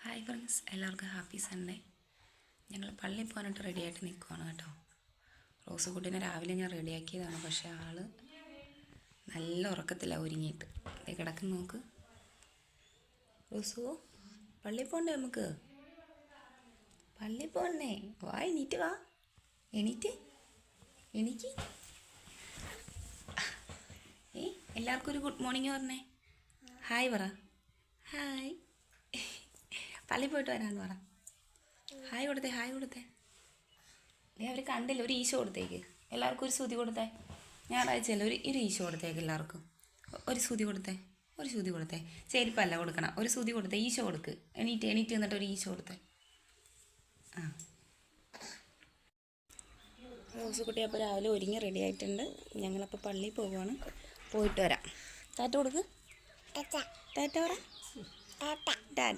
Hi friends, എല്ലാവർക്കും happy Sunday. ഞങ്ങൾ പള്ളിയിൽ പോകാനായിട്ട് റെഡിയായിട്ട് നിൽക്കുകയാണ് കേട്ടോ. റോസ് കുട്ടീനെ രാവിലെ ഞാൻ റെഡിയാക്കിയതാണ്, പക്ഷേ ആൾ നല്ല ഉറക്കത്തിലാണ് ഒരുങ്ങിയിട്ട് കിടക്കുന്ന. നോക്ക് റോസു, പള്ളിയിൽ പോകണ്ടേ? നമുക്ക് പള്ളിയിൽ പോകണ്ടേ? വാ, എണീറ്റ് വാ, എണീറ്റ് എനിക്ക്. എല്ലാവർക്കും ഒരു ഗുഡ് മോർണിംഗ് പറഞ്ഞേ. ഹായ് പറ. ഹായ്. പള്ളി പോയിട്ട് വരാമെന്ന് പറ. ഹായ് കൊടുത്തേ, ഹായ് കൊടുത്തേ. അവർ കണ്ടില്ല, ഒരു ഈശോ കൊടുത്തേക്ക്. എല്ലാവർക്കും ഒരു സൂതി കൊടുത്തേ. ഞായറാഴ്ചയല്ല, ഒരു ഈശോ കൊടുത്തേക്ക് എല്ലാവർക്കും. ഒരു സൂതി കൊടുത്തേ, ഒരു സൂതി കൊടുത്തേ. ചെരുപ്പല്ല കൊടുക്കണം, ഒരു സൂതി കൊടുത്തേ. ഈശോ കൊടുക്ക്. എണീറ്റ് എന്നിട്ട് ഒരു ഈശോ കൊടുത്തേ. ആ, റോസ് കുട്ടി അപ്പോൾ രാവിലെ ഒരുങ്ങി റെഡി ആയിട്ടുണ്ട്. ഞങ്ങളപ്പോൾ പള്ളിയിൽ പോവുകയാണ്. പോയിട്ട് വരാം. ടാറ്റ കൊടുക്ക്. ടാറ്റ പറ. ടാറ്റ.